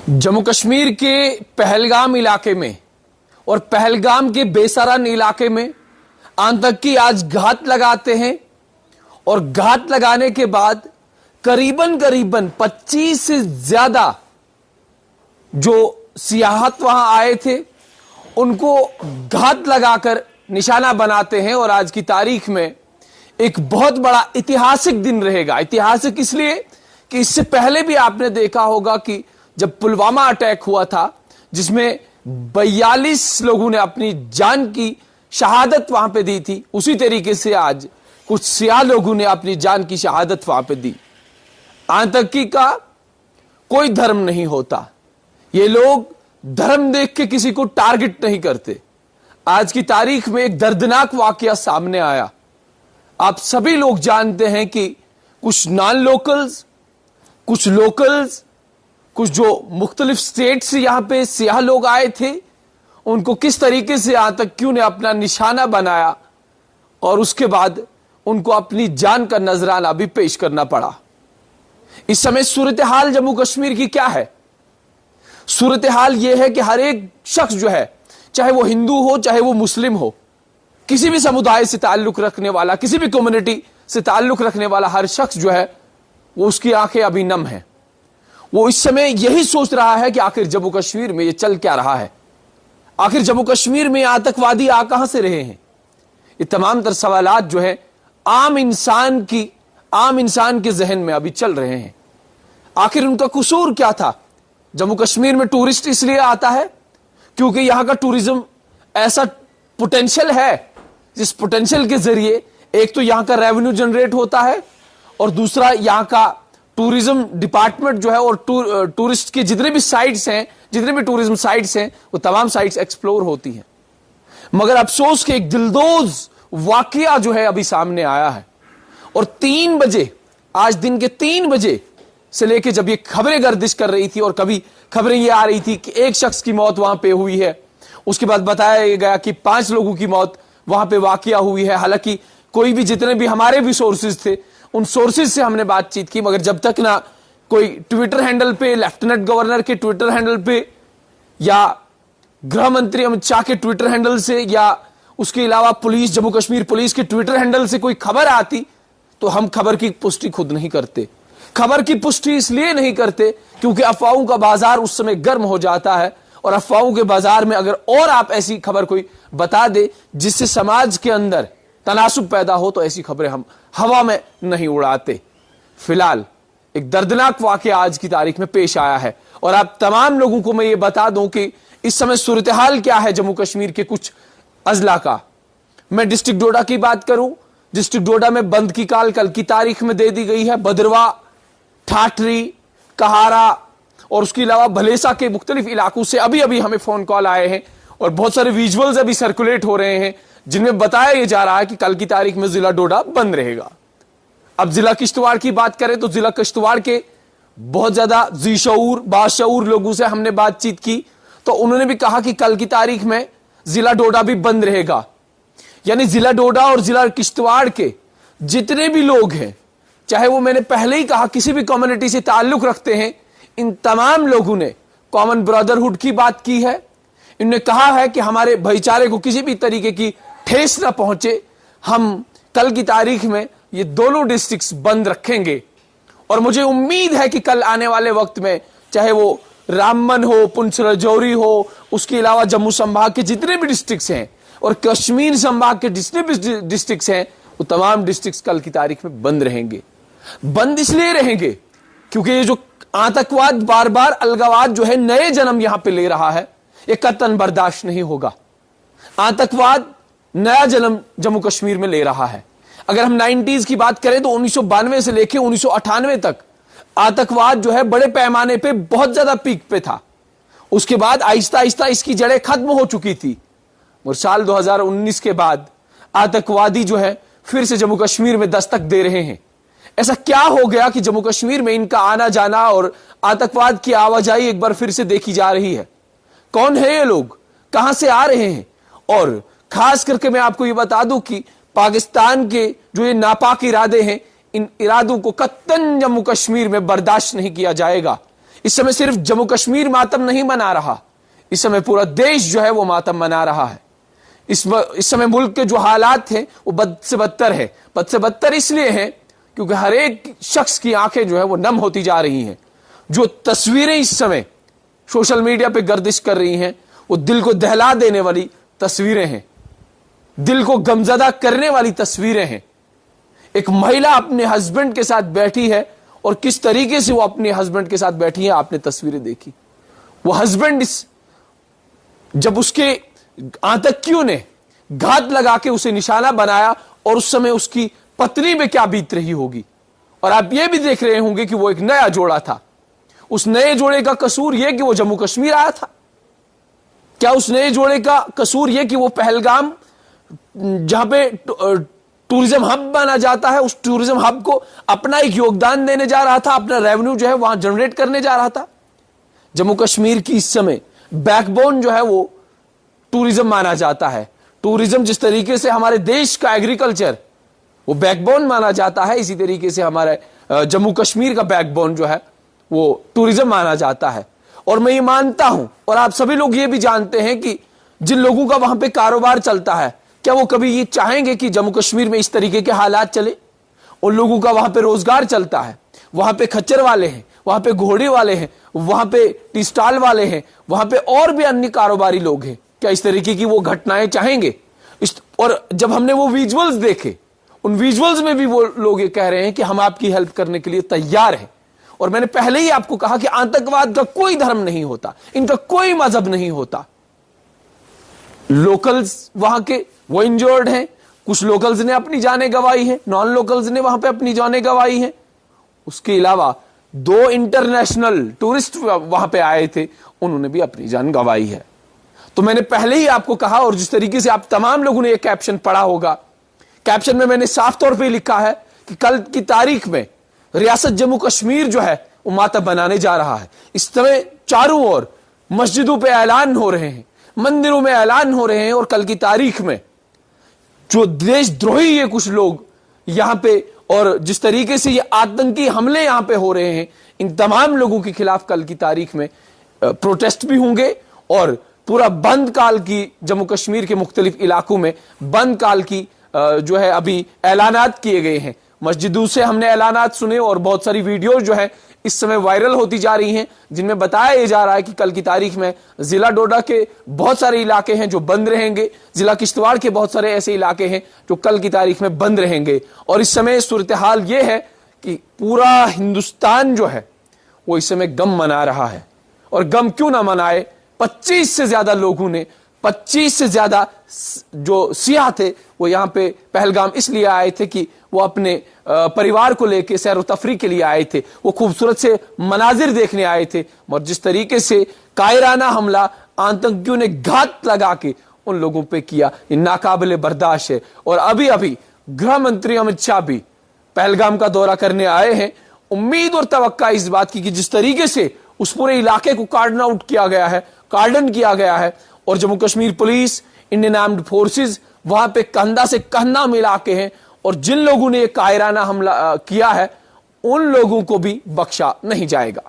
जम्मू कश्मीर के पहलगाम इलाके में और पहलगाम के बेसरान इलाके में आतंकी आज घात लगाते हैं और घात लगाने के बाद करीबन 25 से ज्यादा जो सियाहत वहां आए थे उनको घात लगाकर निशाना बनाते हैं। और आज की तारीख में एक बहुत बड़ा ऐतिहासिक दिन रहेगा। ऐतिहासिक इसलिए कि इससे पहले भी आपने देखा होगा कि जब पुलवामा अटैक हुआ था जिसमें 42 लोगों ने अपनी जान की शहादत वहां पे दी थी, उसी तरीके से आज कुछ सियाह लोगों ने अपनी जान की शहादत वहां पे दी। आतंकी का कोई धर्म नहीं होता, ये लोग धर्म देख के किसी को टारगेट नहीं करते। आज की तारीख में एक दर्दनाक वाकया सामने आया। आप सभी लोग जानते हैं कि कुछ नॉन लोकल्स, कुछ लोकल्स, कुछ जो मुख्तलिफ स्टेट से यहां पे सियाह लोग आए थे, उनको किस तरीके से आतंकियों ने अपना निशाना बनाया और उसके बाद उनको अपनी जान का नजराना भी पेश करना पड़ा। इस समय सूरत हाल जम्मू कश्मीर की क्या है? सूरत हाल यह है कि हर एक शख्स जो है, चाहे वो हिंदू हो चाहे वो मुस्लिम हो, किसी भी समुदाय से ताल्लुक रखने वाला, किसी भी कम्युनिटी से ताल्लुक रखने वाला हर शख्स जो है वो उसकी आंखें अभी नम है। वो इस समय यही सोच रहा है कि आखिर जम्मू कश्मीर में ये चल क्या रहा है, आखिर जम्मू कश्मीर में आतंकवादी आ कहां से रहे हैं। ये तमाम तर सवालात जो है आम इंसान के जहन में अभी चल रहे हैं। आखिर उनका कसूर क्या था? जम्मू कश्मीर में टूरिस्ट इसलिए आता है क्योंकि यहां का टूरिज्म ऐसा पोटेंशियल है जिस पोटेंशियल के जरिए एक तो यहां का रेवेन्यू जनरेट होता है और दूसरा यहां का टूरिज्म डिपार्टमेंट जो है और टूरिस्ट की जितने भी साइट्स हैं, जितने भी टूरिज्म साइट्स हैं, वो तमाम साइट्स एक्सप्लोर होती हैं। मगर अफसोस के एक दिलदोज वाकया जो है अभी सामने आया है। और 3 बजे, आज दिन के 3 बजे से लेके जब ये खबरें गर्दिश कर रही थी और कभी खबरें ये आ रही थी कि एक शख्स की मौत वहां पे हुई है, उसके बाद बताया गया कि 5 लोगों की मौत वहां पे वाकया हुई है। हालांकि कोई भी, जितने भी हमारे भी सोर्सेज थे, उन सोर्सेज से हमने बातचीत की, मगर जब तक ना कोई ट्विटर हैंडल पे, लेफ्टिनेंट गवर्नर के ट्विटर हैंडल पे या गृह मंत्री अमित शाह के ट्विटर हैंडल से या उसके अलावा पुलिस, जम्मू कश्मीर पुलिस के ट्विटर हैंडल से कोई खबर आती तो हम खबर की पुष्टि खुद नहीं करते। खबर की पुष्टि इसलिए नहीं करते क्योंकि अफवाहों का बाजार उस समय गर्म हो जाता है और अफवाहों के बाजार में अगर और आप ऐसी खबर कोई बता दे जिससे समाज के अंदर तनासुब पैदा हो तो ऐसी खबरें हम हवा में नहीं उड़ाते। फिलहाल एक दर्दनाक वाकया आज की तारीख में पेश आया है और आप तमाम लोगों को मैं ये बता दूं कि इस समय सूरत हाल क्या है जम्मू कश्मीर के कुछ अजला का। मैं डिस्ट्रिक्ट डोडा की बात करूं, डिस्ट्रिक्ट डोडा में बंद की काल कल की तारीख में दे दी गई है। बदरवा, ठाठरी, कहारा और उसके अलावा भलेसा के मुख्तलिफ इलाकों से अभी अभी हमें फोन कॉल आए हैं और बहुत सारे विजुअल्स अभी सर्कुलेट हो रहे हैं जिनमें बताया जा रहा है कि कल की तारीख में जिला डोडा बंद रहेगा। अब जिला किश्तवाड़ की बात करें तो जिला किश्तवाड़ के बहुत ज्यादा जीशऊर, बाशऊर लोगों से हमने बातचीत की तो उन्होंने भी कहा कि कल की तारीख में जिला डोडा भी बंद रहेगा। यानी जिला डोडा और जिला किश्तवाड़ के जितने भी लोग हैं, चाहे वो मैंने पहले ही कहा किसी भी कम्युनिटी से ताल्लुक रखते हैं, इन तमाम लोगों ने कॉमन ब्रदरहुड की बात की है। इन्होंने कहा है कि हमारे भाईचारे को किसी भी तरीके की ठेस ना पहुंचे, हम कल की तारीख में ये दोनों डिस्ट्रिक्ट्स बंद रखेंगे। और मुझे उम्मीद है कि कल आने वाले वक्त में चाहे वो रामबन हो, पुंछ राजौरी हो, उसके अलावा जम्मू संभाग के जितने भी डिस्ट्रिक्ट्स हैं और कश्मीर संभाग के जितने भी डिस्ट्रिक्ट्स हैं, वो तमाम डिस्ट्रिक्ट्स कल की तारीख में बंद रहेंगे। बंद इसलिए रहेंगे क्योंकि ये जो आतंकवाद बार बार अलगावाद जो है नए जन्म यहां पे ले रहा है, ये कतई बर्दाश्त नहीं होगा। आतंकवाद नया जन्म जम्मू कश्मीर में ले रहा है। अगर हम 90s की बात करें तो 1992 से लेकर 1998 तक आतंकवाद जो है बड़े पैमाने पे बहुत ज्यादा पीक पे था। उसके बाद आहिस्ता आहिस्ता इसकी जड़ें खत्म हो चुकी थी और साल 2019 के बाद आतंकवादी जो है फिर से जम्मू कश्मीर में दस्तक दे रहे हैं। ऐसा क्या हो गया कि जम्मू कश्मीर में इनका आना जाना और आतंकवाद की आवाजाही एक बार फिर से देखी जा रही है? कौन है ये लोग, कहां से आ रहे हैं? और खास करके मैं आपको ये बता दूं कि पाकिस्तान के जो ये नापाक इरादे हैं, इन इरादों को कतई जम्मू कश्मीर में बर्दाश्त नहीं किया जाएगा। इस समय सिर्फ जम्मू कश्मीर मातम नहीं मना रहा, इस समय पूरा देश जो है वो मातम मना रहा है। इस समय मुल्क के जो हालात हैं वो बद से बदतर है। बद से बदतर इसलिए हैं क्योंकि हर एक शख्स की आंखें जो है वो नम होती जा रही हैं। जो तस्वीरें इस समय सोशल मीडिया पे गर्दिश कर रही हैं वो दिल को दहला देने वाली तस्वीरें हैं, दिल को गमजदा करने वाली तस्वीरें हैं। एक महिला अपने हस्बैंड के साथ बैठी है और किस तरीके से वो अपने हस्बैंड के साथ बैठी है, आपने तस्वीरें देखी। वो हस्बैंड जब उसके आतंकियों ने घात लगा के उसे निशाना बनाया और उस समय उसकी पत्नी में क्या बीत रही होगी। और आप ये भी देख रहे होंगे कि वो एक नया जोड़ा था। उस नए जोड़े का कसूर यह कि वो जम्मू कश्मीर आया था। क्या उस नए जोड़े का कसूर यह कि वो पहलगाम, जहां पे टूरिज्म हब माना जाता है, उस टूरिज्म हब को अपना एक योगदान देने जा रहा था, अपना रेवेन्यू जो है वहां जनरेट करने जा रहा था। जम्मू कश्मीर की इस समय बैकबोन जो है वो टूरिज्म माना जाता है। टूरिज्म जिस तरीके से हमारे देश का एग्रीकल्चर वो बैकबोन माना जाता है, इसी तरीके से हमारे जम्मू कश्मीर का बैकबोन जो है वो टूरिज्म माना जाता है। और मैं ये मानता हूं और आप सभी लोग ये भी जानते हैं कि जिन लोगों का वहां पे कारोबार चलता है, क्या वो कभी ये चाहेंगे कि जम्मू कश्मीर में इस तरीके के हालात चले? उन लोगों का वहां पे रोजगार चलता है, वहां पे खच्चर वाले हैं, वहां पे घोड़े वाले हैं, वहां पे टी स्टॉल वाले हैं, वहां पे और भी अन्य कारोबारी लोग हैं। क्या इस तरीके की वो घटनाएं चाहेंगे? और जब हमने वो विजुअल्स देखे, उन विजुअल्स में भी वो लोग ये कह रहे हैं कि हम आपकी हेल्प करने के लिए तैयार हैं। और मैंने पहले ही आपको कहा कि आतंकवाद का कोई धर्म नहीं होता, इनका कोई मजहब नहीं होता। लोकल्स वहां के वो इंजर्ड हैं, कुछ लोकल्स ने अपनी जानें गंवाई है, नॉन लोकल्स ने वहां पे अपनी जानें गंवाई है। उसके अलावा 2 इंटरनेशनल टूरिस्ट वहां पे आए थे, उन्होंने भी अपनी जान गंवाई है। तो मैंने पहले ही आपको कहा, और जिस तरीके से आप तमाम लोगों ने यह कैप्शन पढ़ा होगा, कैप्शन में मैंने साफ तौर पे लिखा है कि कल की तारीख में रियासत जम्मू कश्मीर जो है वो मातम बनाने जा रहा है। इस समय चारों ओर मस्जिदों पे ऐलान हो रहे हैं, मंदिरों में ऐलान हो रहे हैं, और कल की तारीख में जो देशद्रोही ये कुछ लोग यहां पे, और जिस तरीके से ये आतंकी हमले यहां पे हो रहे हैं, इन तमाम लोगों के खिलाफ कल की तारीख में प्रोटेस्ट भी होंगे। और पूरा बंद काल की, जम्मू कश्मीर के मुख्तलिफ इलाकों में बंद काल की जो है अभी ऐलानात किए गए हैं। मस्जिदों से हमने ऐलानात सुने और बहुत सारी वीडियो जो है इस समय वायरल होती जा रही हैं, जिनमें बताया जा रहा है कि कल की तारीख में जिला डोडा के बहुत सारे इलाके हैं जो बंद रहेंगे, जिला किश्तवाड़ के बहुत सारे ऐसे इलाके हैं जो कल की तारीख में बंद रहेंगे। और इस समय सूरत हाल ये है कि पूरा हिंदुस्तान जो है वो इस समय गम मना रहा है। और गम क्यों ना मनाए, 25 से ज्यादा लोगों ने, 25 से ज्यादा जो सियाह थे वो यहाँ पे पहलगाम इसलिए आए थे कि वो अपने परिवार को लेके सैर व तफरी के लिए आए थे, वो खूबसूरत से मनाजिर देखने आए थे। और जिस तरीके से कायराना हमला आतंकियों ने घात लगा के उन लोगों पे किया, ये नाकाबिल बर्दाश्त है। और अभी अभी गृह मंत्री अमित शाह भी पहलगाम का दौरा करने आए हैं। उम्मीद और तवक्का इस बात की कि जिस तरीके से उस पूरे इलाके को कार्डन आउट किया गया है, कार्डन किया गया है, और Jammu Kashmir police, Indian armed forces वहां पे कंधा से कंधा मिला के हैं, और जिन लोगों ने ये कायराना हमला किया है उन लोगों को भी बख्शा नहीं जाएगा।